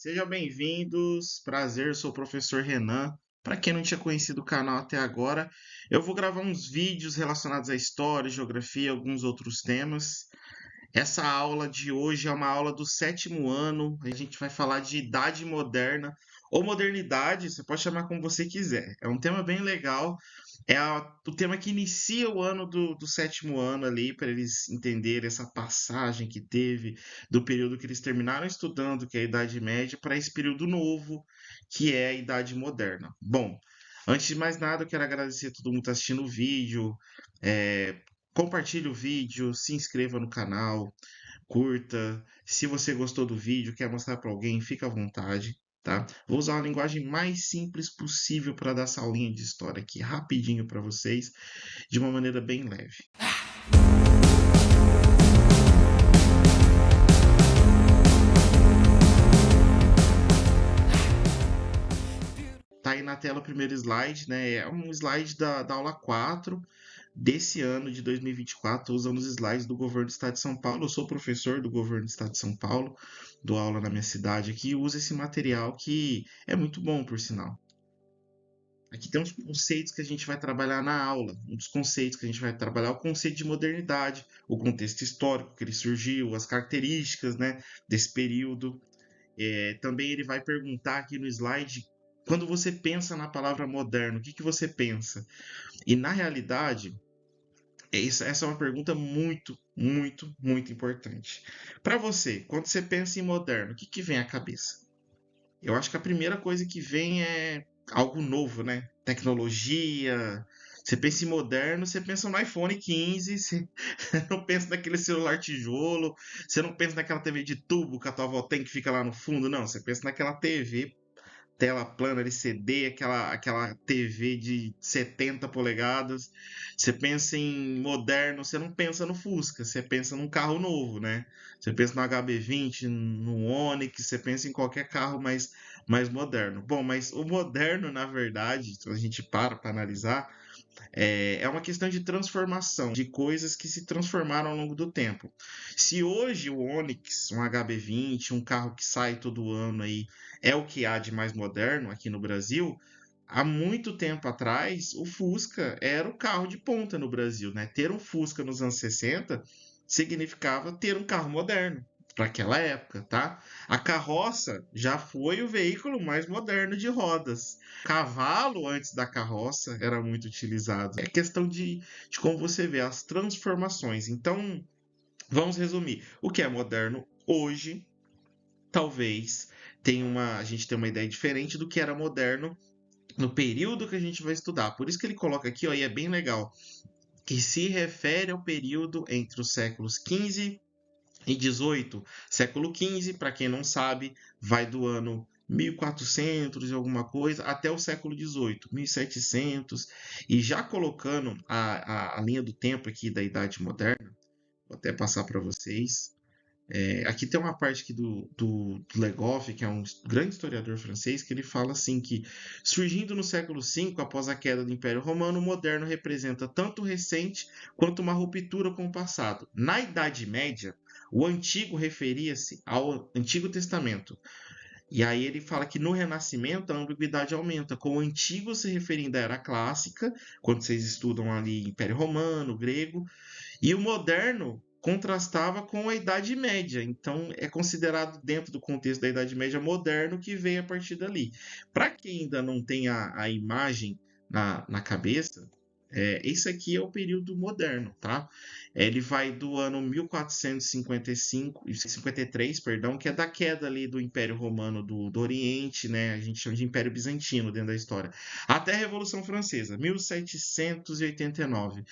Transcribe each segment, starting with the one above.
Sejam bem-vindos. Prazer, eu sou o professor Renan. Para quem não tinha conhecido o canal até agora, eu vou gravar uns vídeos relacionados à história, geografia e alguns outros temas. Essa aula de hoje é uma aula do sétimo ano. A gente vai falar de Idade Moderna ou Modernidade, você pode chamar como você quiser. É um tema bem legal. O tema que inicia o ano do sétimo ano ali, para eles entenderem essa passagem que teve do período que eles terminaram estudando, que é a Idade Média, para esse período novo, que é a Idade Moderna. Bom, antes de mais nada, eu quero agradecer a todo mundo que está assistindo o vídeo. É, Compartilhe o vídeo, se inscreva no canal, curta. Se você gostou do vídeo, quer mostrar para alguém, fica à vontade, tá? Vou usar a linguagem mais simples possível para dar essa aulinha de história aqui rapidinho para vocês, de uma maneira bem leve. Tá aí na tela o primeiro slide, né? É um slide da aula 4 desse ano de 2024, usando os slides do governo do estado de São Paulo. Eu sou professor do governo do estado de São Paulo, dou aula na minha cidade aqui e uso esse material que é muito bom, por sinal. Aqui tem uns conceitos que a gente vai trabalhar na aula. Um dos conceitos que a gente vai trabalhar é o conceito de modernidade, o contexto histórico que ele surgiu, as características, né, desse período. Também ele vai perguntar aqui no slide, quando você pensa na palavra moderno, o que que você pensa? E na realidade, essa é uma pergunta muito, muito, muito importante. Para você, quando você pensa em moderno, o que que vem à cabeça? Eu acho que a primeira coisa que vem é algo novo, né? Tecnologia. Você pensa em moderno, você pensa no iPhone 15, você não pensa naquele celular tijolo, você não pensa naquela TV de tubo que a tua avó tem que fica lá no fundo, não. Você pensa naquela TV tela plana LCD, aquela TV de 70 polegadas. Você pensa em moderno, você não pensa no Fusca, você pensa num carro novo, né? Você pensa no HB20, no Onix, você pensa em qualquer carro mais moderno. Bom, mas o moderno, na verdade, se a gente para analisar, é uma questão de transformação, de coisas que se transformaram ao longo do tempo. Se hoje o Onix, um HB20, um carro que sai todo ano aí, é o que há de mais moderno aqui no Brasil, há muito tempo atrás o Fusca era o carro de ponta no Brasil, né? Ter um Fusca nos anos 60 significava ter um carro moderno para aquela época, tá? A carroça já foi o veículo mais moderno de rodas. Cavalo antes da carroça era muito utilizado. É questão de como você vê as transformações. Então, vamos resumir. O que é moderno hoje, talvez a gente tenha uma ideia diferente do que era moderno no período que a gente vai estudar. Por isso que ele coloca aqui, ó, e é bem legal, que se refere ao período entre os séculos 15 e 18. Século 15, para quem não sabe, vai do ano 1400 e alguma coisa até o século 18, 1700. E já colocando a linha do tempo aqui da Idade Moderna, vou até passar para vocês. Aqui tem uma parte aqui do Legoff, que é um grande historiador francês, que ele fala assim que, surgindo no século V, após a queda do Império Romano, o moderno representa tanto o recente quanto uma ruptura com o passado. Na Idade Média, o antigo referia-se ao Antigo Testamento. E aí ele fala que no Renascimento a ambiguidade aumenta, com o antigo se referindo à era clássica, quando vocês estudam ali Império Romano, grego, e o moderno contrastava com a Idade Média, então é considerado dentro do contexto da Idade Média moderno que veio a partir dali. Para quem ainda não tem a imagem na cabeça, esse aqui é o período moderno, tá? Ele vai do ano 1453, perdão, que é da queda ali do Império Romano do Oriente, né? A gente chama de Império Bizantino dentro da história, até a Revolução Francesa, 1789.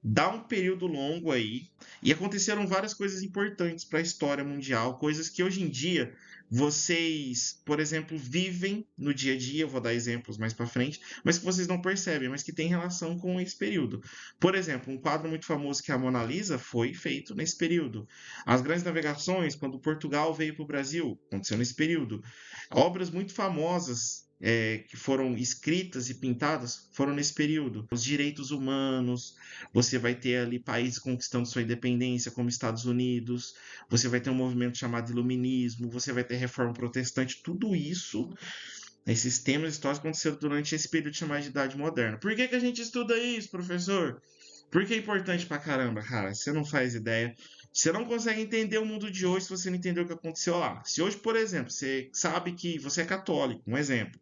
Dá um período longo aí e aconteceram várias coisas importantes para a história mundial, coisas que hoje em dia vocês, por exemplo, vivem no dia a dia, eu vou dar exemplos mais para frente, mas que vocês não percebem, mas que tem relação com esse período. Por exemplo, um quadro muito famoso que é a Mona Lisa foi feito nesse período. As grandes navegações, quando Portugal veio para o Brasil, aconteceu nesse período. Obras muito famosas que foram escritas e pintadas foram nesse período. Os direitos humanos, você vai ter ali países conquistando sua independência, como Estados Unidos, você vai ter um movimento chamado Iluminismo, você vai ter reforma protestante, tudo isso, esses temas históricos aconteceram durante esse período chamado de Idade Moderna. Por que, que a gente estuda isso, professor? Porque é importante pra caramba, cara. Você não faz ideia. Você não consegue entender o mundo de hoje se você não entender o que aconteceu lá. Se hoje, por exemplo, você sabe que você é católico, um exemplo,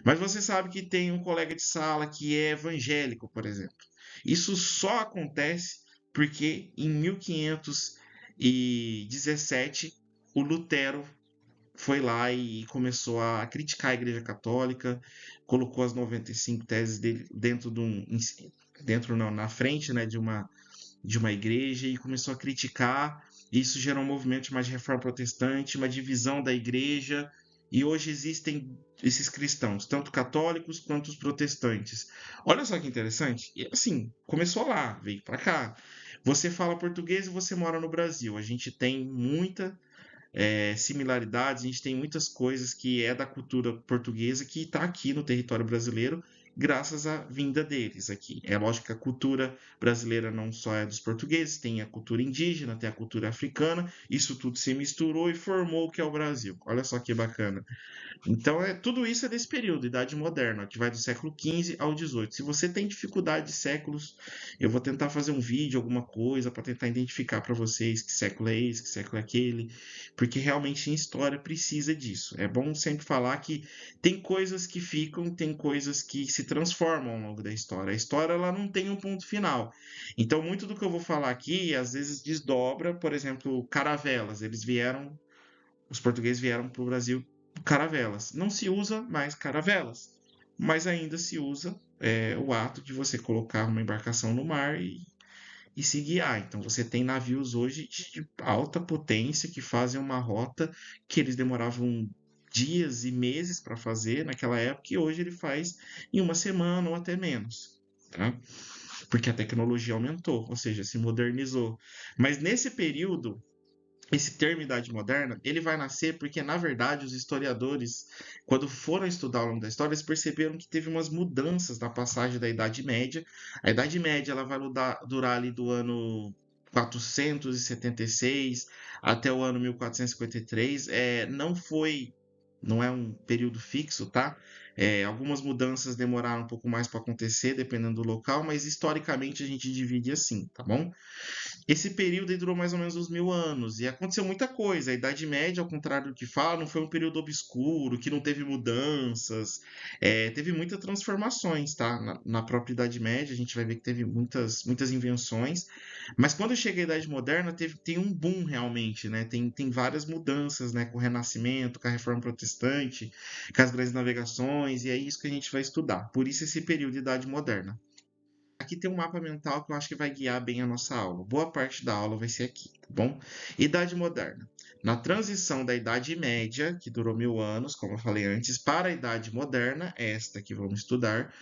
mas você sabe que tem um colega de sala que é evangélico, por exemplo. Isso só acontece porque em 1517 o Lutero foi lá e começou a criticar a Igreja Católica, colocou as 95 teses dele dentro não, na frente, né, de uma igreja e começou a criticar. Isso gerou um movimento mais de reforma protestante, uma divisão da igreja. E hoje existem esses cristãos, tanto católicos quanto os protestantes. Olha só que interessante. E assim, começou lá, veio para cá. Você fala português e você mora no Brasil. A gente tem muita similaridades, a gente tem muitas coisas que é da cultura portuguesa que está aqui no território brasileiro, graças à vinda deles aqui. É lógico que a cultura brasileira não só é dos portugueses, tem a cultura indígena, tem a cultura africana, isso tudo se misturou e formou o que é o Brasil. Olha só que bacana. Então, tudo isso é desse período, Idade Moderna, que vai do século XV ao XVIII. Se você tem dificuldade de séculos, eu vou tentar fazer um vídeo, alguma coisa, para tentar identificar para vocês que século é esse, que século é aquele, porque realmente em história precisa disso. É bom sempre falar que tem coisas que ficam, tem coisas que se transformam ao longo da história. A história ela não tem um ponto final. Então, muito do que eu vou falar aqui, às vezes desdobra, por exemplo, caravelas. Os portugueses vieram para o Brasil caravelas. Não se usa mais caravelas, mas ainda se usa o ato de você colocar uma embarcação no mar e se guiar. Então você tem navios hoje de alta potência que fazem uma rota que eles demoravam dias e meses para fazer naquela época e hoje ele faz em uma semana ou até menos. Tá? Porque a tecnologia aumentou, ou seja, se modernizou. Mas nesse período esse termo Idade Moderna, ele vai nascer porque, na verdade, os historiadores, quando foram estudar ao longo da história, eles perceberam que teve umas mudanças na passagem da Idade Média. A Idade Média ela vai durar ali do ano 476 até o ano 1453. Não é um período fixo, tá? Algumas mudanças demoraram um pouco mais para acontecer, dependendo do local, mas historicamente a gente divide assim, tá bom? Esse período aí durou mais ou menos uns 1000 anos e aconteceu muita coisa. A Idade Média, ao contrário do que falam, não foi um período obscuro, que não teve mudanças, teve muitas transformações, tá? Na própria Idade Média, a gente vai ver que teve muitas invenções, mas quando chega a Idade Moderna, tem um boom realmente, né? Tem várias mudanças, né? Com o Renascimento, com a Reforma Protestante, com as grandes navegações, e é isso que a gente vai estudar. Por isso esse período de Idade Moderna. Aqui tem um mapa mental que eu acho que vai guiar bem a nossa aula. Boa parte da aula vai ser aqui, tá bom? Idade Moderna. Na transição da Idade Média, que durou 1000 anos, como eu falei antes, para a Idade Moderna, esta que vamos estudar,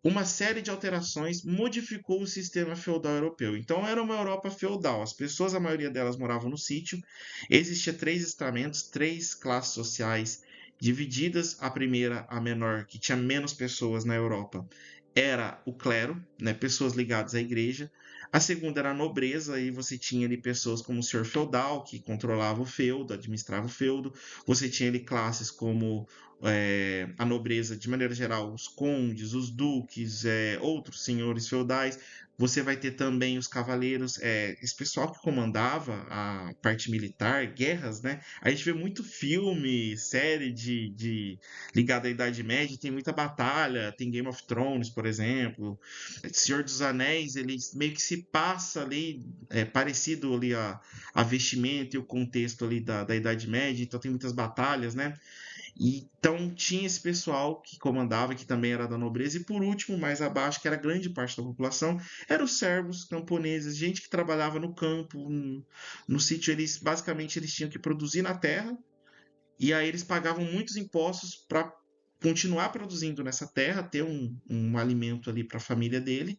uma série de alterações modificou o sistema feudal europeu. Então era uma Europa feudal. As pessoas, a maioria delas moravam no sítio. Existia três estamentos, três classes sociais divididas. A primeira, a menor, que tinha menos pessoas na Europa, era o clero, né, pessoas ligadas à igreja. A segunda era a nobreza, aí você tinha ali pessoas como o senhor feudal, que controlava o feudo, administrava o feudo. Você tinha ali classes como a nobreza, de maneira geral, os condes, os duques, outros senhores feudais. Você vai ter também os cavaleiros, esse pessoal que comandava a parte militar, guerras, né? A gente vê muito filme, série ligado à Idade Média, tem muita batalha, tem Game of Thrones, por exemplo. Senhor dos Anéis, ele meio que se passa ali, parecido ali a vestimenta e o contexto ali da Idade Média, então tem muitas batalhas, né? Então tinha esse pessoal que comandava, que também era da nobreza, e por último, mais abaixo, que era grande parte da população, eram os servos, camponeses, gente que trabalhava no campo, no sítio, basicamente eles tinham que produzir na terra, e aí eles pagavam muitos impostos para continuar produzindo nessa terra, ter um alimento ali para a família dele,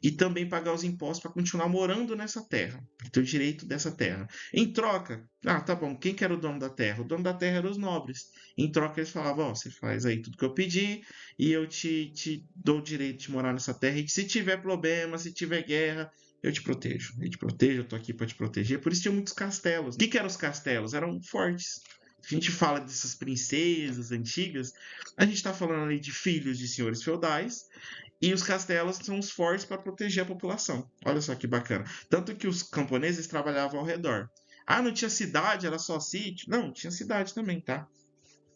e também pagar os impostos para continuar morando nessa terra, para ter o direito dessa terra. Em troca, tá bom, quem que era o dono da terra? O dono da terra eram os nobres. Em troca, eles falavam: ó, você faz aí tudo que eu pedi e eu te dou o direito de morar nessa terra. E que se tiver problema, se tiver guerra, eu te protejo. Eu te protejo, eu tô aqui para te proteger. Por isso tinha muitos castelos. O que eram os castelos? Eram fortes. A gente fala dessas princesas antigas, a gente está falando ali de filhos de senhores feudais, e os castelos são os fortes para proteger a população. Olha só que bacana. Tanto que os camponeses trabalhavam ao redor. Ah, não tinha cidade, era só sítio? Não, tinha cidade também, tá?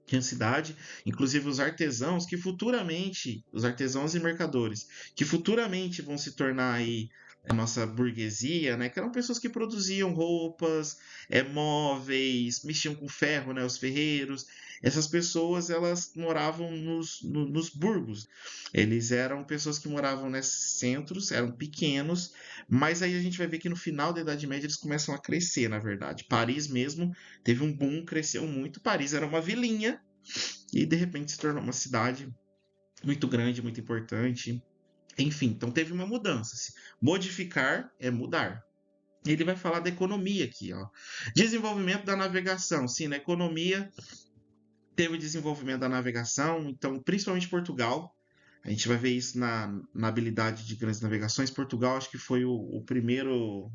Tinha cidade, inclusive os artesãos que futuramente, os artesãos e mercadores, que futuramente vão se tornar aí a nossa burguesia, né? Que eram pessoas que produziam roupas, móveis, mexiam com ferro, né? Os ferreiros. Essas pessoas, elas moravam nos burgos. Eles eram pessoas que moravam nesses centros, eram pequenos, mas aí a gente vai ver que no final da Idade Média eles começam a crescer, na verdade. Paris mesmo teve um boom, cresceu muito. Paris era uma vilinha e de repente se tornou uma cidade muito grande, muito importante. Enfim, então teve uma mudança. Modificar é mudar. Ele vai falar da economia aqui, ó. Desenvolvimento da navegação. Sim, na economia teve o desenvolvimento da navegação, então principalmente Portugal. A gente vai ver isso na habilidade de grandes navegações. Portugal acho que foi o primeiro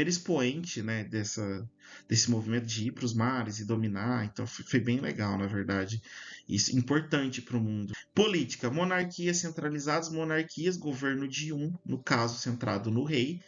expoente, né, desse movimento de ir para os mares e dominar. Então foi bem legal, na verdade. Isso importante para o mundo. Política: monarquias centralizadas, monarquias, governo de um, no caso centrado no rei,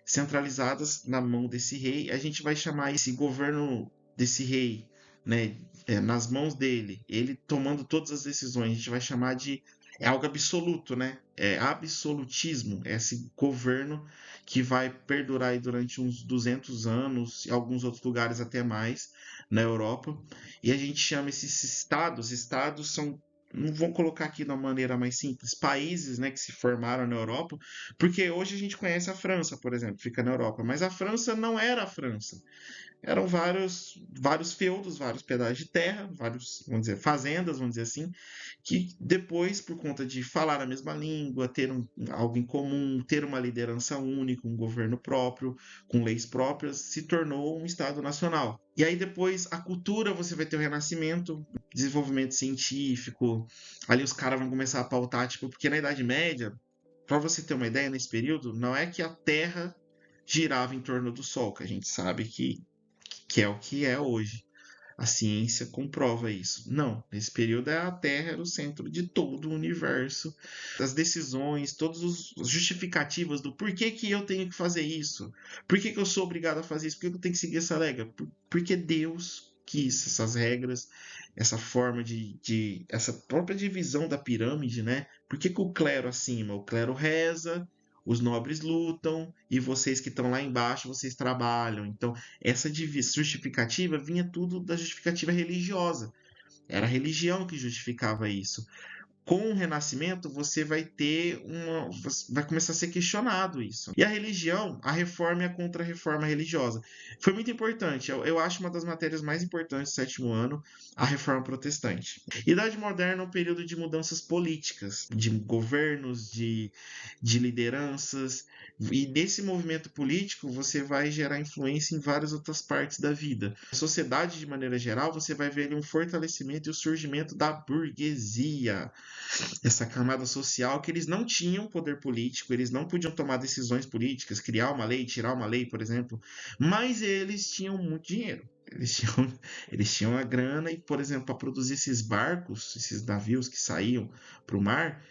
centralizadas na mão desse rei. A gente vai chamar esse governo desse rei, né, nas mãos dele, ele tomando todas as decisões, a gente vai chamar de algo absoluto, né? É absolutismo, é esse governo que vai perdurar aí durante uns 200 anos, em alguns outros lugares até mais, na Europa. E a gente chama esses estados são, não vou colocar aqui de uma maneira mais simples, países, né, que se formaram na Europa, porque hoje a gente conhece a França, por exemplo, fica na Europa, mas a França não era a França. Eram vários feudos, vários pedaços de terra, vários, vamos dizer, fazendas, vamos dizer assim, que depois, por conta de falar a mesma língua, ter algo em comum, ter uma liderança única, um governo próprio, com leis próprias, se tornou um Estado nacional. E aí depois a cultura, você vai ter o Renascimento, desenvolvimento científico, ali os caras vão começar a pautar, tipo, porque na Idade Média, para você ter uma ideia, nesse período, não é que a Terra girava em torno do Sol, que a gente sabe que é o que é hoje. A ciência comprova isso. Não, nesse período a Terra era o centro de todo o universo. As decisões, todas as justificativas do porquê que eu tenho que fazer isso, por que eu sou obrigado a fazer isso, por que eu tenho que seguir essa regra, porque Deus quis essas regras, essa forma essa própria divisão da pirâmide, né? Por que o clero acima? O clero reza, os nobres lutam e vocês que estão lá embaixo, vocês trabalham. Então, essa justificativa vinha tudo da justificativa religiosa. Era a religião que justificava isso. Com o Renascimento, você vai ter vai começar a ser questionado isso. E a religião, a reforma e a contra-reforma religiosa. Foi muito importante. Eu acho uma das matérias mais importantes do sétimo ano, a reforma protestante. Idade Moderna é um período de mudanças políticas, de governos, de lideranças. E nesse movimento político, você vai gerar influência em várias outras partes da vida. A sociedade, de maneira geral, você vai ver ali um fortalecimento e o surgimento da burguesia, essa camada social que eles não tinham poder político, eles não podiam tomar decisões políticas, criar uma lei, tirar uma lei, por exemplo, mas eles tinham muito dinheiro. Eles tinham a grana e, por exemplo, para produzir esses barcos, esses navios que saíam para o mar,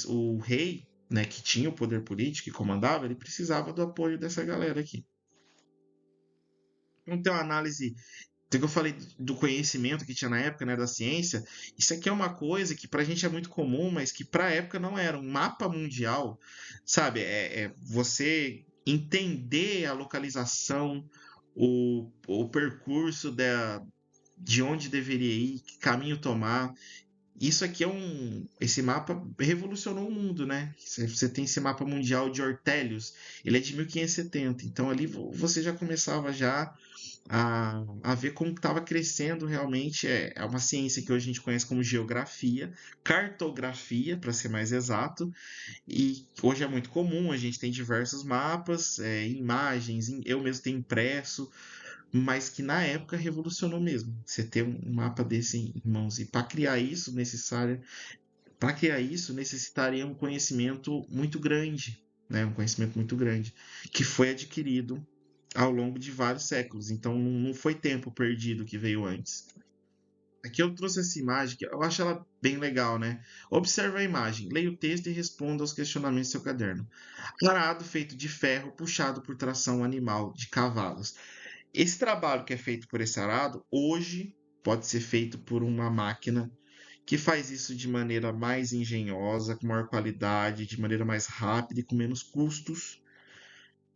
o rei, né, que tinha o poder político e comandava, ele precisava do apoio dessa galera aqui. Então, a análise que eu falei do conhecimento que tinha na época, né, da ciência, isso aqui é uma coisa que pra gente é muito comum, mas que pra época não era. Um mapa mundial, sabe? É você entender a localização, o percurso de onde deveria ir, que caminho tomar. Isso aqui esse mapa revolucionou o mundo, né? Você tem esse mapa mundial de Ortelius, ele é de 1570, então ali você já começava já a ver como estava crescendo realmente. É uma ciência que hoje a gente conhece como geografia, cartografia, para ser mais exato, e hoje é muito comum, a gente tem diversos mapas, imagens, eu mesmo tenho impresso, mas que na época revolucionou mesmo. Você ter um mapa desse em mãos. E para criar isso necessitaria um conhecimento muito grande, né? Um conhecimento muito grande, que foi adquirido ao longo de vários séculos. Então não foi tempo perdido que veio antes. Aqui eu trouxe essa imagem, que eu acho ela bem legal, né? Observe a imagem, leia o texto e responda aos questionamentos do seu caderno. Arado feito de ferro puxado por tração animal de cavalos. Esse trabalho que é feito por esse arado, hoje pode ser feito por uma máquina que faz isso de maneira mais engenhosa, com maior qualidade, de maneira mais rápida e com menos custos,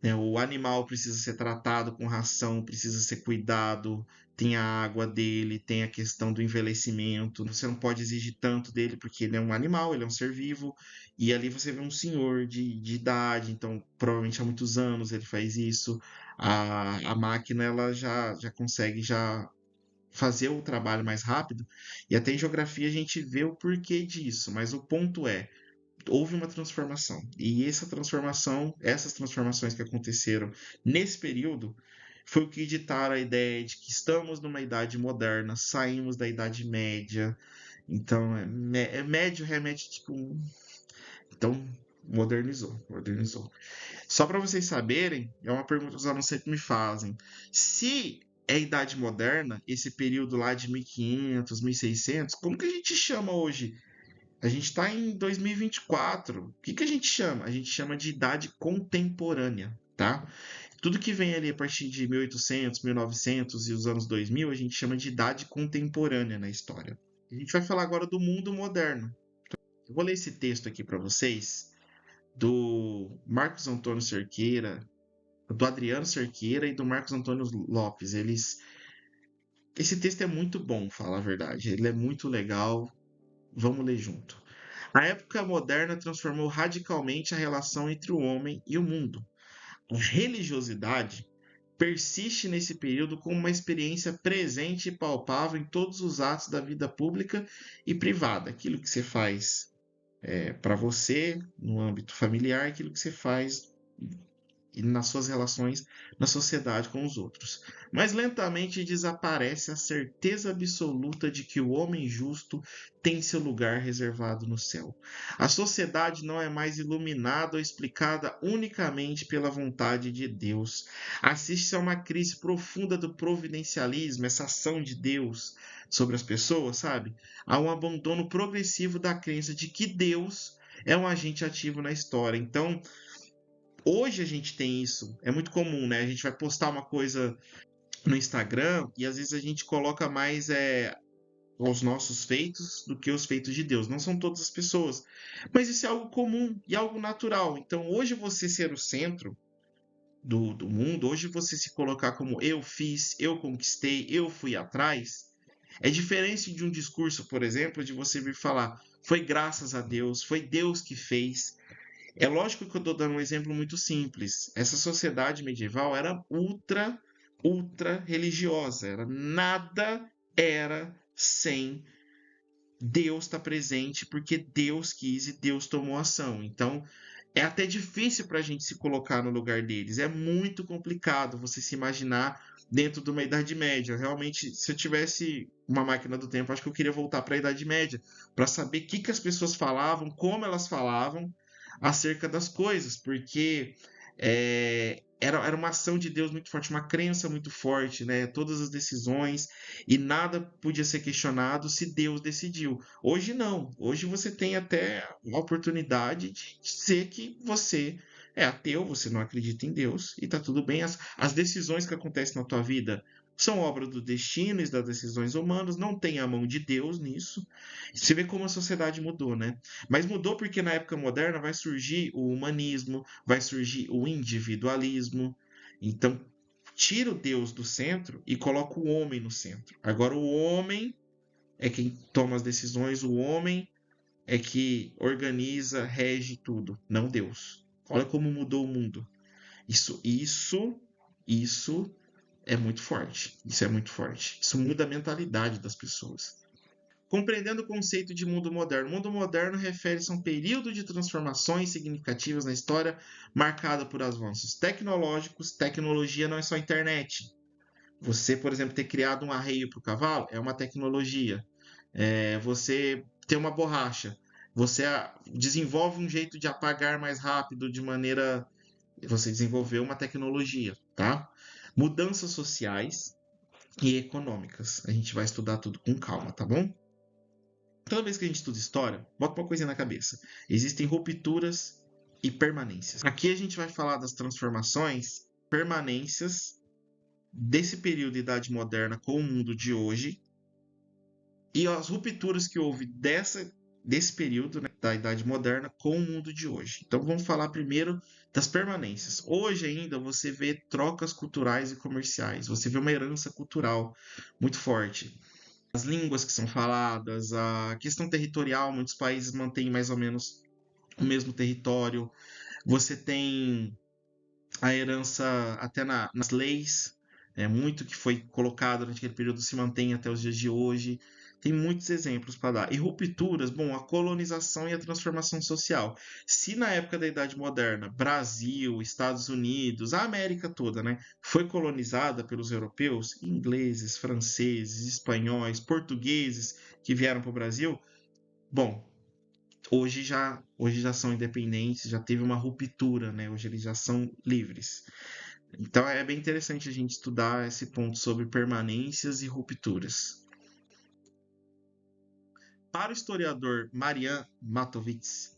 né? O animal precisa ser tratado com ração, precisa ser cuidado, tem a água dele, tem a questão do envelhecimento. Você não pode exigir tanto dele porque ele é um animal, ele é um ser vivo. E ali você vê um senhor de idade, então provavelmente há muitos anos ele faz isso. A máquina ela já consegue já fazer o trabalho mais rápido. E até em geografia a gente vê o porquê disso, mas o ponto é, houve uma transformação. E essas transformações que aconteceram nesse período, foi o que ditaram a ideia de que estamos numa idade moderna, saímos da Idade Média. Então, médio remete tipo. Então, modernizou. Só para vocês saberem, é uma pergunta que os alunos sempre me fazem. Se é Idade Moderna, esse período lá de 1500, 1600, como que a gente chama hoje? A gente está em 2024. O que a gente chama? A gente chama de idade contemporânea, tá? Tudo que vem ali a partir de 1800, 1900 e os anos 2000, a gente chama de idade contemporânea na história. A gente vai falar agora do mundo moderno. Eu vou ler esse texto aqui para vocês, do Marcos Antônio Cerqueira, do Adriano Cerqueira e do Marcos Antônio Lopes. Esse texto é muito bom, fala a verdade. Ele é muito legal. Vamos ler junto. A época moderna transformou radicalmente a relação entre o homem e o mundo. A religiosidade persiste nesse período como uma experiência presente e palpável em todos os atos da vida pública e privada. Aquilo que você faz para você, no âmbito familiar, aquilo que você faz e nas suas relações na sociedade com os outros. Mas lentamente desaparece a certeza absoluta de que o homem justo tem seu lugar reservado no céu. A sociedade não é mais iluminada ou explicada unicamente pela vontade de Deus. Assiste-se a uma crise profunda do providencialismo, essa ação de Deus sobre as pessoas, sabe? Há um abandono progressivo da crença de que Deus é um agente ativo na história. Então, hoje a gente tem isso, é muito comum, né? A gente vai postar uma coisa no Instagram e às vezes a gente coloca mais os nossos feitos do que os feitos de Deus. Não são todas as pessoas, mas isso é algo comum e algo natural. Então, hoje você ser o centro do mundo, hoje você se colocar como eu fiz, eu conquistei, eu fui atrás, é diferente de um discurso, por exemplo, de você vir falar foi graças a Deus, foi Deus que fez. É lógico que eu estou dando um exemplo muito simples. Essa sociedade medieval era ultra religiosa. Nada era sem Deus estar presente, porque Deus quis e Deus tomou ação. Então, é até difícil para a gente se colocar no lugar deles. É muito complicado você se imaginar dentro de uma Idade Média. Realmente, se eu tivesse uma máquina do tempo, acho que eu queria voltar para a Idade Média para saber o que as pessoas falavam, como elas falavam acerca das coisas, porque era uma ação de Deus muito forte, uma crença muito forte, né? Todas as decisões e nada podia ser questionado se Deus decidiu. Hoje não. Hoje você tem até a oportunidade de dizer que você é ateu, você não acredita em Deus e tá tudo bem. As decisões que acontecem na tua vida são obra do destino e das decisões humanas, não tem a mão de Deus nisso. Você vê como a sociedade mudou, né? Mas mudou porque na época moderna vai surgir o humanismo, vai surgir o individualismo. Então, tira o Deus do centro e coloca o homem no centro. Agora, o homem é quem toma as decisões, o homem é que organiza, rege tudo, não Deus. Olha como mudou o mundo. Isso é muito forte. Isso é muito forte. Isso muda a mentalidade das pessoas. Compreendendo o conceito de mundo moderno. Mundo moderno refere-se a um período de transformações significativas na história, marcado por avanços tecnológicos. Tecnologia não é só internet. Você, por exemplo, ter criado um arreio para o cavalo é uma tecnologia. Você ter uma borracha. Você desenvolve um jeito de apagar mais rápido de maneira. Você desenvolveu uma tecnologia, tá? Mudanças sociais e econômicas. A gente vai estudar tudo com calma, tá bom? Toda vez que a gente estuda história, bota uma coisinha na cabeça. Existem rupturas e permanências. Aqui a gente vai falar das transformações, permanências desse período de Idade Moderna com o mundo de hoje e as rupturas que houve desse período, né, da Idade Moderna com o mundo de hoje. Então vamos falar primeiro das permanências. Hoje ainda você vê trocas culturais e comerciais, você vê uma herança cultural muito forte. As línguas que são faladas, a questão territorial, muitos países mantêm mais ou menos o mesmo território. Você tem a herança até nas leis, muito que foi colocado durante aquele período se mantém até os dias de hoje. Tem muitos exemplos para dar. E rupturas, bom, a colonização e a transformação social. Se na época da Idade Moderna, Brasil, Estados Unidos, a América toda, né, foi colonizada pelos europeus, ingleses, franceses, espanhóis, portugueses que vieram para o Brasil, bom, hoje já são independentes, já teve uma ruptura, né? Hoje eles já são livres. Então é bem interessante a gente estudar esse ponto sobre permanências e rupturas. Para o historiador Marian Matovits,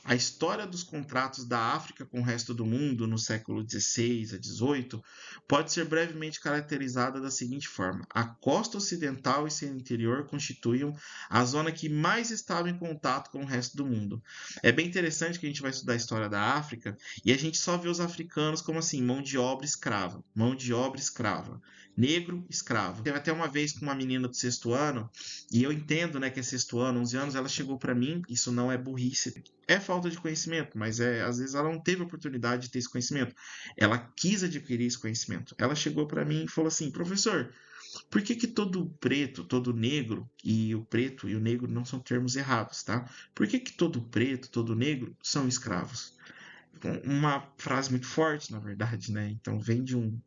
a história dos contratos da África com o resto do mundo no século XVI a XVIII pode ser brevemente caracterizada da seguinte forma: a costa ocidental e seu interior constituíam a zona que mais estava em contato com o resto do mundo. É bem interessante que a gente vai estudar a história da África e a gente só vê os africanos como assim, mão de obra escrava, mão de obra escrava, negro escravo. Teve até uma vez com uma menina do sexto ano, e eu entendo, né, que é sexto ano, 11 anos, ela chegou para mim, isso não é burrice, é falta de conhecimento, mas às vezes ela não teve a oportunidade de ter esse conhecimento. Ela quis adquirir esse conhecimento. Ela chegou para mim e falou assim: professor, por que que todo preto, todo negro, e o preto e o negro não são termos errados, tá? Por que que todo preto, todo negro são escravos? Uma frase muito forte, na verdade, né? Então vem de um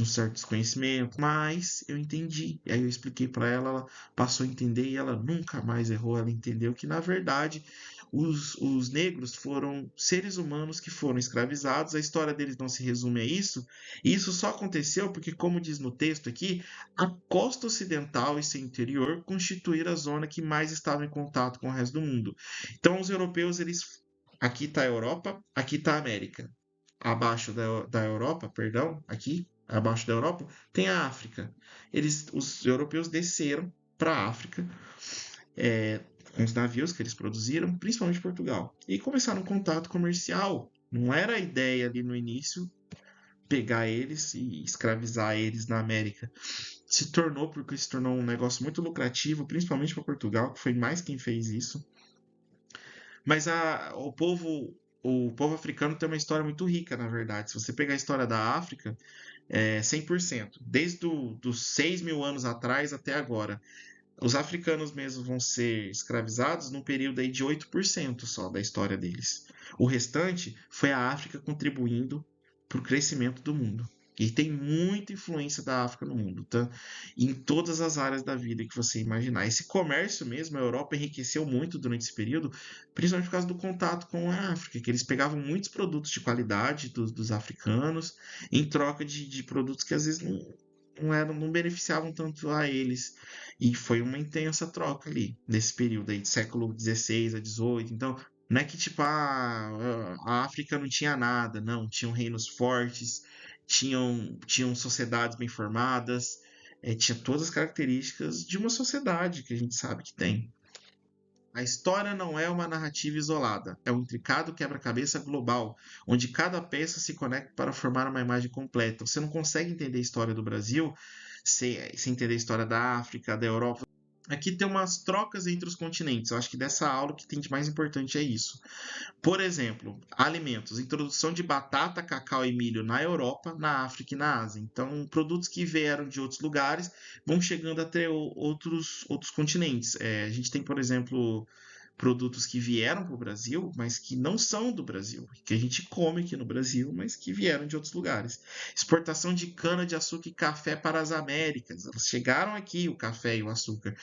certo desconhecimento, mas eu entendi. E aí eu expliquei para ela, ela passou a entender e ela nunca mais errou. Ela entendeu que, na verdade, os negros foram seres humanos que foram escravizados. A história deles não se resume a isso. E isso só aconteceu porque, como diz no texto aqui, a costa ocidental e seu interior constituíram a zona que mais estava em contato com o resto do mundo. Então, os europeus, eles. Aqui está a Europa, aqui está a América. Abaixo da Europa, perdão, aqui abaixo da Europa, tem a África. Os europeus desceram para a África com os navios que eles produziram, principalmente Portugal, e começaram um contato comercial. Não era a ideia ali no início pegar eles e escravizar eles na América. Se tornou porque se tornou um negócio muito lucrativo, principalmente para Portugal, que foi mais quem fez isso. Mas o povo africano tem uma história muito rica, na verdade. Se você pegar a história da África, 100%. Desde dos 6 mil anos atrás até agora. Os africanos mesmo vão ser escravizados num período aí de 8% só da história deles. O restante foi a África contribuindo para o crescimento do mundo. E tem muita influência da África no mundo, tá? Em todas as áreas da vida que você imaginar. Esse comércio mesmo, a Europa enriqueceu muito durante esse período, principalmente por causa do contato com a África, que eles pegavam muitos produtos de qualidade dos africanos, em troca de produtos que às vezes não beneficiavam tanto a eles. E foi uma intensa troca ali, nesse período aí, de século XVI a XVIII. Então, não é que tipo, a África não tinha nada, não. Tinham reinos fortes, tinham sociedades bem formadas, tinha todas as características de uma sociedade que a gente sabe que tem. A história não é uma narrativa isolada, é um intricado quebra-cabeça global, onde cada peça se conecta para formar uma imagem completa. Você não consegue entender a história do Brasil sem entender a história da África, da Europa. aqui tem umas trocas entre os continentes. Eu acho que dessa aula o que tem de mais importante é isso. Por exemplo, alimentos, introdução de batata, cacau e milho na Europa, na África e na Ásia. Então, produtos que vieram de outros lugares vão chegando até outros continentes. A gente tem, por exemplo, produtos que vieram para o Brasil, mas que não são do Brasil, que a gente come aqui no Brasil, mas que vieram de outros lugares. Exportação de cana de açúcar e café para as Américas. Elas chegaram aqui, o café e o açúcar.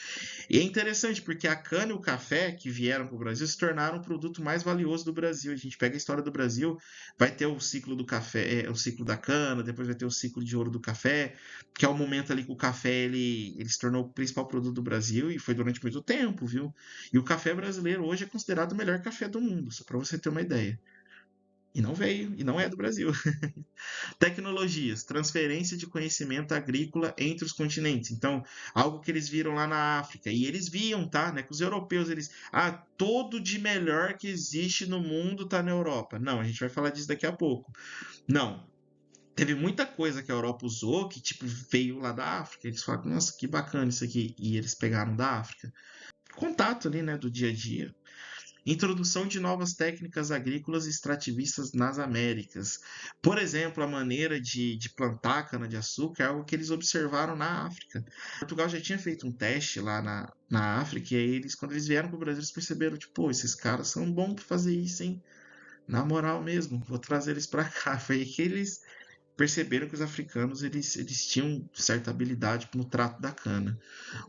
E é interessante porque a cana e o café que vieram para o Brasil se tornaram o produto mais valioso do Brasil. A gente pega a história do Brasil, vai ter o ciclo do café, o ciclo da cana, depois vai ter o ciclo de ouro do café, que é o momento ali que o café ele se tornou o principal produto do Brasil e foi durante muito tempo, viu? E o café brasileiro hoje é considerado o melhor café do mundo, só para você ter uma ideia. E não veio, e não é do Brasil. Tecnologias, transferência de conhecimento agrícola entre os continentes. Então, algo que eles viram lá na África. E eles viam, tá? Né? Que os europeus, todo de melhor que existe no mundo tá na Europa. Não, a gente vai falar disso daqui a pouco. Não. Teve muita coisa que a Europa usou que, tipo, veio lá da África. Eles falaram, nossa, que bacana isso aqui. E eles pegaram da África. Contato ali, né, do dia a dia. Introdução de novas técnicas agrícolas extrativistas nas Américas. Por exemplo, a maneira de plantar cana-de-açúcar é algo que eles observaram na África. Portugal já tinha feito um teste lá na África, e aí quando eles vieram para o Brasil, eles perceberam, tipo, pô, esses caras são bons para fazer isso, hein? Na moral mesmo, vou trazer eles para cá. Foi aí que eles perceberam que os africanos eles tinham certa habilidade no trato da cana.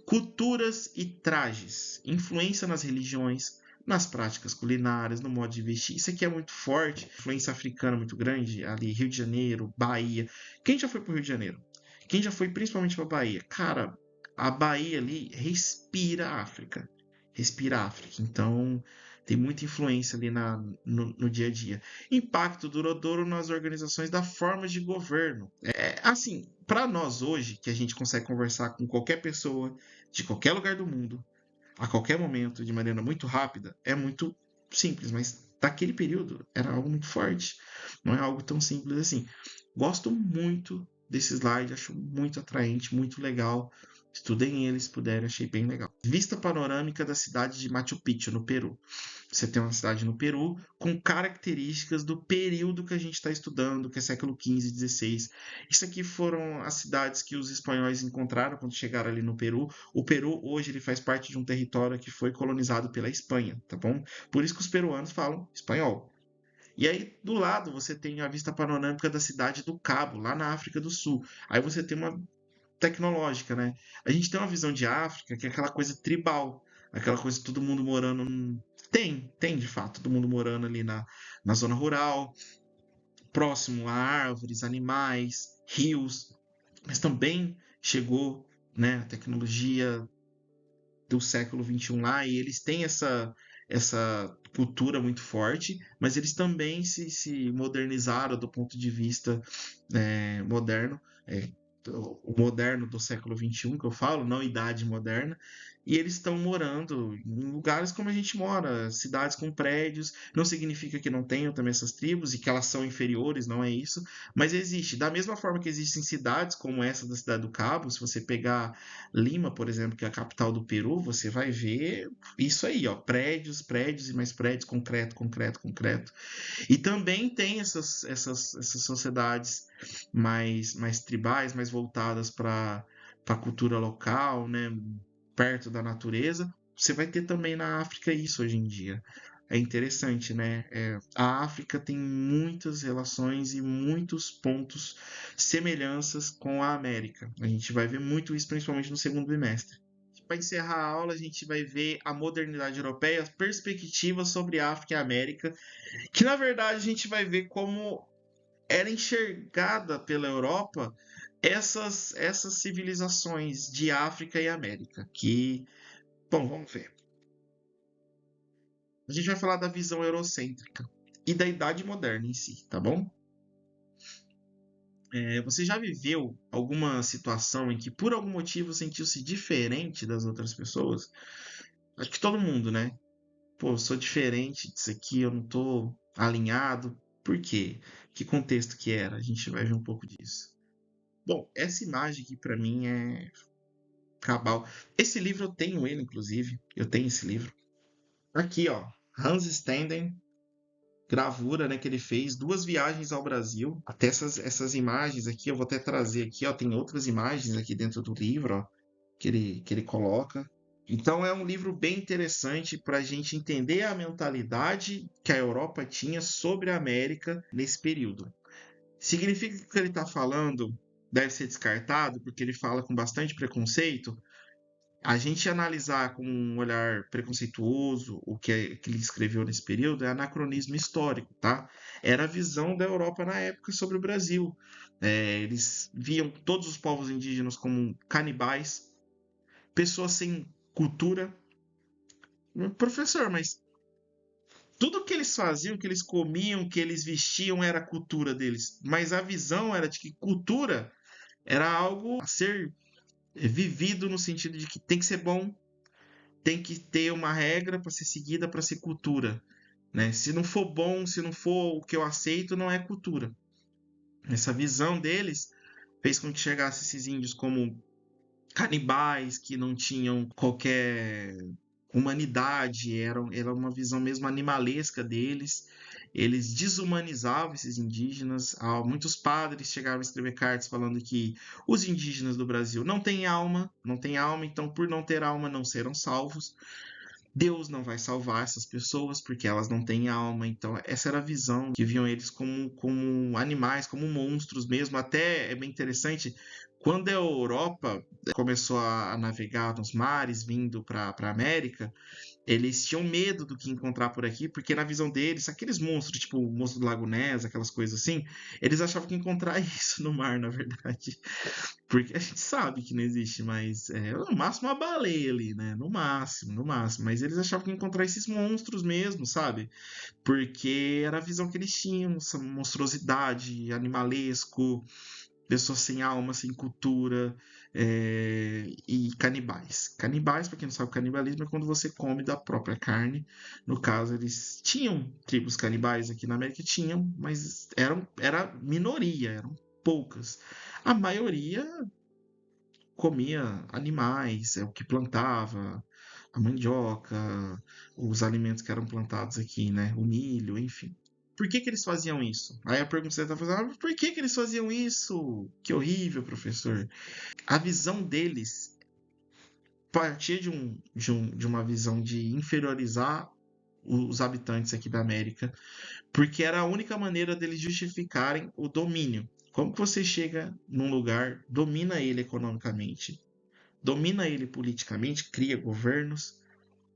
Culturas e trajes, influência nas religiões, nas práticas culinárias, no modo de vestir. Isso aqui é muito forte, influência africana muito grande, ali Rio de Janeiro, Bahia. Quem já foi para o Rio de Janeiro? Quem já foi principalmente para Bahia? Cara, a Bahia ali respira África. Respira África. Então, tem muita influência ali no dia a dia. Impacto duradouro nas organizações da forma de governo. Assim, para nós hoje, que a gente consegue conversar com qualquer pessoa de qualquer lugar do mundo, a qualquer momento, de maneira muito rápida, é muito simples, mas daquele período era algo muito forte. Não é algo tão simples assim. Gosto muito desse slide, acho muito atraente, muito legal. Estudem ele se puder, achei bem legal. Vista panorâmica da cidade de Machu Picchu, no Peru. Você tem uma cidade no Peru com características do período que a gente está estudando, que é século XV e XVI. Isso aqui foram as cidades que os espanhóis encontraram quando chegaram ali no Peru. O Peru hoje ele faz parte de um território que foi colonizado pela Espanha, tá bom? Por isso que os peruanos falam espanhol. E aí, do lado, você tem a vista panorâmica da cidade do Cabo, lá na África do Sul. Aí você tem uma tecnológica, né? A gente tem uma visão de África que é aquela coisa tribal, aquela coisa de todo mundo morando. Tem de fato, todo mundo morando ali na zona rural, próximo a árvores, animais, rios, mas também chegou, né, a tecnologia do século XXI lá e eles têm essa cultura muito forte, mas eles também se modernizaram do ponto de vista moderno, é, o moderno do século XXI, que eu falo, não idade moderna, e eles estão morando em lugares como a gente mora, cidades com prédios. Não significa que não tenham também essas tribos e que elas são inferiores, não é isso, mas existe. Da mesma forma que existem cidades como essa da Cidade do Cabo, se você pegar Lima, por exemplo, que é a capital do Peru, você vai ver isso aí, ó, prédios, prédios e mais prédios, concreto, concreto, concreto. E também tem essas sociedades mais tribais, mais voltadas para a cultura local, né, perto da natureza. Você vai ter também na África isso hoje em dia. É interessante, né? A África tem muitas relações e muitos pontos, semelhanças com a América. A gente vai ver muito isso, principalmente no segundo bimestre. Para encerrar a aula, a gente vai ver a modernidade europeia, as perspectivas sobre a África e a América, que na verdade a gente vai ver como era enxergada pela Europa essas civilizações de África e América. Que, bom, vamos ver. A gente vai falar da visão eurocêntrica e da Idade Moderna em si, tá bom? Você já viveu alguma situação em que por algum motivo sentiu-se diferente das outras pessoas? Acho que todo mundo, né? Pô, eu sou diferente disso aqui, eu não tô alinhado. Por quê? Que contexto que era? A gente vai ver um pouco disso. Bom, essa imagem aqui para mim Cabal. Esse livro eu tenho ele, inclusive. Eu tenho esse livro. Aqui, ó. Hans Stenden, gravura, né, que ele fez, 2 viagens ao Brasil. Até essas imagens aqui, eu vou até trazer aqui, ó. Tem outras imagens aqui dentro do livro, ó, que ele coloca. Então é um livro bem interessante para a gente entender a mentalidade que a Europa tinha sobre a América nesse período. Significa que o que ele está falando deve ser descartado, porque ele fala com bastante preconceito? A gente analisar com um olhar preconceituoso o que ele escreveu nesse período é anacronismo histórico, tá? Era a visão da Europa na época sobre o Brasil. Eles viam todos os povos indígenas como canibais, pessoas sem cultura. Professor, mas tudo que eles faziam, que eles comiam, que eles vestiam era a cultura deles. Mas a visão era de que cultura era algo a ser vivido no sentido de que tem que ser bom, tem que ter uma regra para ser seguida para ser cultura, né? Se não for bom, se não for o que eu aceito, não é cultura. Essa visão deles fez com que chegasse esses índios como canibais que não tinham qualquer humanidade, era uma visão mesmo animalesca deles. Eles desumanizavam esses indígenas. Muitos padres chegavam a escrever cartas falando que os indígenas do Brasil não têm alma, não têm alma, então por não ter alma não serão salvos. Deus não vai salvar essas pessoas porque elas não têm alma. Então, essa era a visão que viam eles como animais, como monstros mesmo. Até é bem interessante, quando a Europa começou a navegar nos mares, vindo para a América, eles tinham medo do que encontrar por aqui, porque na visão deles, aqueles monstros, tipo o monstro do Lago Ness, aquelas coisas assim, eles achavam que ia encontrar isso no mar, na verdade. Porque a gente sabe que não existe, mas no máximo uma baleia ali, né? No máximo, no máximo. Mas eles achavam que ia encontrar esses monstros mesmo, sabe? Porque era a visão que eles tinham, essa monstruosidade, animalesco, pessoas sem alma, sem cultura, e canibais. Canibais, para quem não sabe, canibalismo é quando você come da própria carne. No caso, eles tinham tribos canibais aqui na América, tinham, mas era minoria, eram poucas. A maioria comia animais, é o que plantava, a mandioca, os alimentos que eram plantados aqui, né? O milho, enfim. Por que que eles faziam isso? Aí a pergunta que você está fazendo, por que que eles faziam isso? Que horrível, professor. A visão deles partia de uma visão de inferiorizar os habitantes aqui da América, porque era a única maneira deles justificarem o domínio. Como que você chega num lugar, domina ele economicamente, domina ele politicamente, cria governos,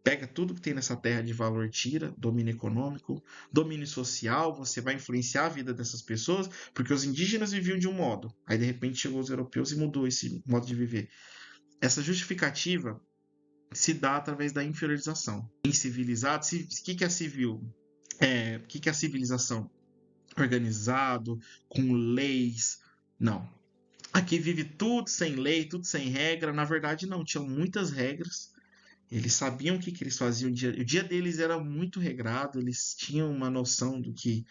pega tudo que tem nessa terra de valor, tira, domínio econômico, domínio social, você vai influenciar a vida dessas pessoas, porque os indígenas viviam de um modo, aí de repente chegou os europeus e mudou esse modo de viver. Essa justificativa se dá através da inferiorização. Em civilizado, o que é civil? O que é a civilização? Organizado, com leis. Não. Aqui vive tudo sem lei, tudo sem regra. Na verdade, não. Tinham muitas regras. Eles sabiam o que eles faziam. O dia deles era muito regrado. Eles tinham uma noção do que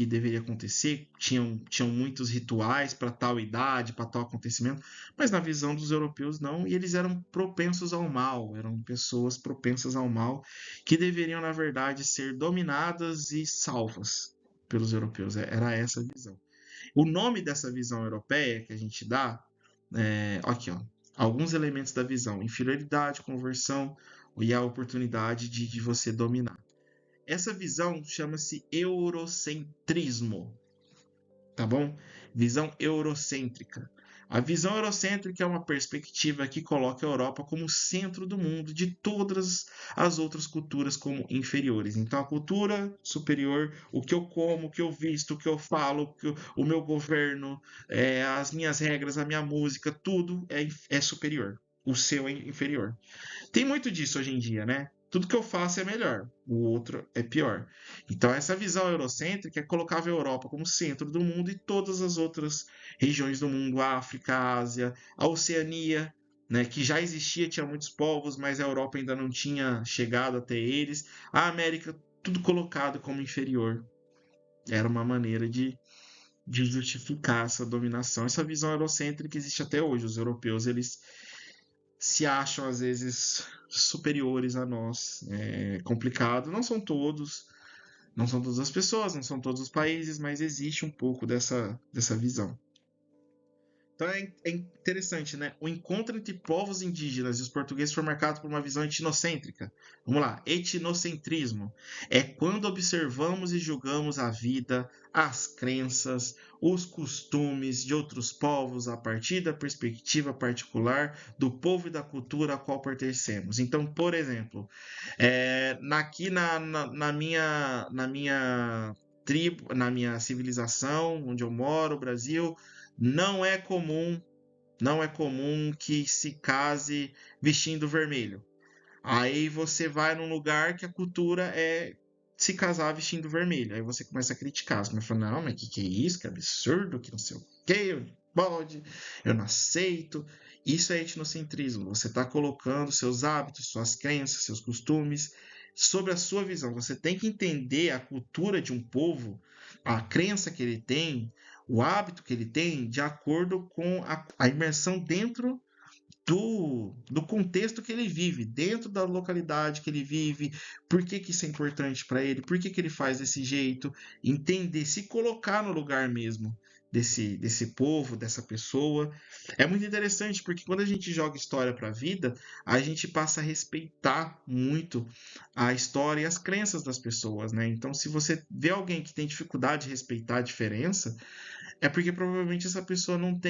deveria acontecer. Tinham muitos rituais para tal idade, para tal acontecimento. Mas na visão dos europeus, não. E eles eram propensos ao mal. Eram pessoas propensas ao mal que deveriam, na verdade, ser dominadas e salvas pelos europeus. Era essa a visão. O nome dessa visão europeia que a gente dá aqui, ó, alguns elementos da visão: inferioridade, conversão e a oportunidade de você dominar. Essa visão chama-se eurocentrismo, tá bom? Visão eurocêntrica. A visão eurocêntrica é uma perspectiva que coloca a Europa como centro do mundo, de todas as outras culturas como inferiores. Então, a cultura superior, o que eu como, o que eu visto, o que eu falo, o meu governo, as minhas regras, a minha música, tudo é superior. O seu é inferior. Tem muito disso hoje em dia, né? Tudo que eu faço é melhor, o outro é pior. Então, essa visão eurocêntrica colocava a Europa como centro do mundo e todas as outras regiões do mundo, a África, a Ásia, a Oceania, né, que já existia, tinha muitos povos, mas a Europa ainda não tinha chegado até eles. A América, tudo colocado como inferior. Era uma maneira de justificar essa dominação. Essa visão eurocêntrica existe até hoje. Os europeus, eles se acham às vezes superiores a nós. É complicado, não são todas as pessoas, não são todos os países, mas existe um pouco dessa visão. Então é interessante, né? O encontro entre povos indígenas e os portugueses foi marcado por uma visão etnocêntrica. Vamos lá, etnocentrismo é quando observamos e julgamos a vida, as crenças, os costumes de outros povos a partir da perspectiva particular do povo e da cultura a qual pertencemos. Então, por exemplo, aqui na minha tribo, na minha civilização, onde eu moro, Brasil, não é comum, não é comum que se case vestindo vermelho. Aí você vai num lugar que a cultura é se casar vestindo vermelho. Aí você começa a criticar. Você começa a falar, não, mas que é isso? Que absurdo, que não sei o quê, pode, eu não aceito. Isso é etnocentrismo. Você está colocando seus hábitos, suas crenças, seus costumes sobre a sua visão. Você tem que entender a cultura de um povo, a crença que ele tem, o hábito que ele tem, de acordo com a imersão dentro do contexto que ele vive, dentro da localidade que ele vive, por que, que isso é importante para ele, por que, que ele faz desse jeito, entender, se colocar no lugar mesmo desse povo, dessa pessoa. É muito interessante porque quando a gente joga história para a vida, a gente passa a respeitar muito a história e as crenças das pessoas, né? Então, se você vê alguém que tem dificuldade de respeitar a diferença, é porque provavelmente essa pessoa não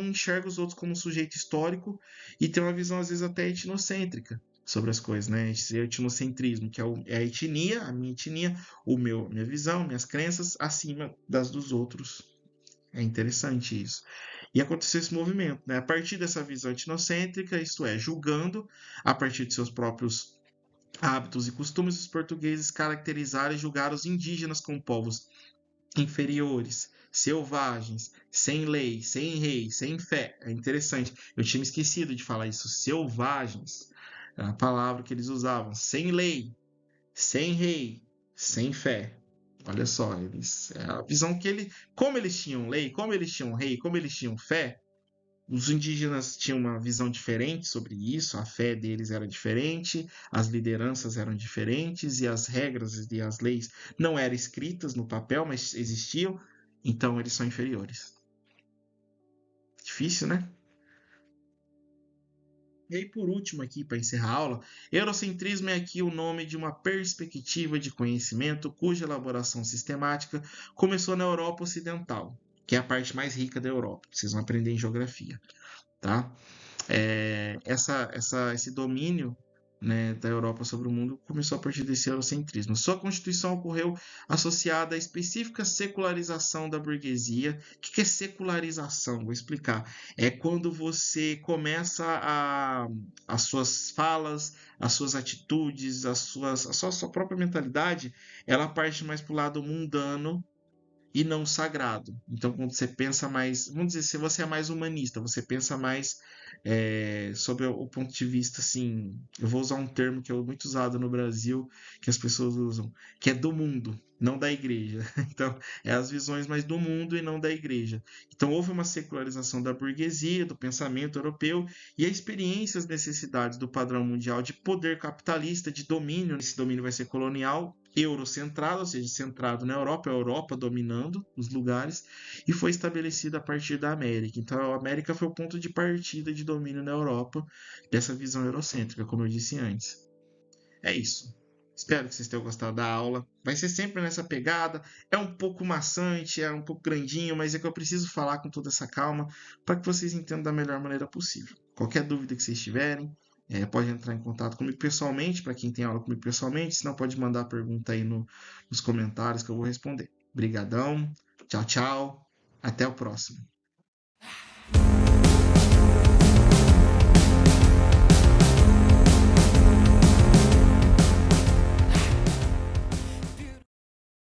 enxerga os outros como um sujeito histórico e tem uma visão às vezes até etnocêntrica sobre as coisas, né? Esse etnocentrismo, que é a etnia, a minha etnia, minha visão, minhas crenças acima das dos outros. É interessante isso. E aconteceu esse movimento, né? A partir dessa visão etnocêntrica, isto é, julgando a partir de seus próprios hábitos e costumes, os portugueses caracterizaram e julgaram os indígenas como povos inferiores, selvagens, sem lei, sem rei, sem fé. É interessante. Eu tinha me esquecido de falar isso. Selvagens, é a palavra que eles usavam. Sem lei, sem rei, sem fé. Olha só, é a visão que como eles tinham lei, como eles tinham rei, como eles tinham fé, os indígenas tinham uma visão diferente sobre isso, a fé deles era diferente, as lideranças eram diferentes e as regras e as leis não eram escritas no papel, mas existiam, então eles são inferiores. Difícil, né? E aí, por último, aqui para encerrar a aula, eurocentrismo é aqui o nome de uma perspectiva de conhecimento cuja elaboração sistemática começou na Europa Ocidental, que é a parte mais rica da Europa. Vocês vão aprender em geografia, tá? Esse domínio, né, da Europa sobre o mundo começou a partir desse eurocentrismo. Sua constituição ocorreu associada à específica secularização da burguesia. O que é secularização? Vou explicar. É quando você começa as suas falas, as suas atitudes, a sua própria mentalidade, ela parte mais para o lado mundano e não sagrado. Então, quando você pensa mais, vamos dizer, se você é mais humanista, você pensa mais sobre o ponto de vista, assim, eu vou usar um termo que é muito usado no Brasil, que as pessoas usam, que é do mundo, não da igreja. Então, é as visões mais do mundo e não da igreja. Então, houve uma secularização da burguesia, do pensamento europeu, e a experiência, as necessidades do padrão mundial de poder capitalista, de domínio, esse domínio vai ser colonial, eurocentrado, ou seja, centrado na Europa, a Europa dominando os lugares, e foi estabelecida a partir da América. Então, a América foi o ponto de partida de domínio na Europa dessa visão eurocêntrica, como eu disse antes. É isso. Espero que vocês tenham gostado da aula. Vai ser sempre nessa pegada. É um pouco maçante, é um pouco grandinho, mas é que eu preciso falar com toda essa calma para que vocês entendam da melhor maneira possível. Qualquer dúvida que vocês tiverem, pode entrar em contato comigo pessoalmente, para quem tem aula comigo pessoalmente, senão pode mandar a pergunta aí nos comentários que eu vou responder. Obrigadão, tchau, tchau, até o próximo.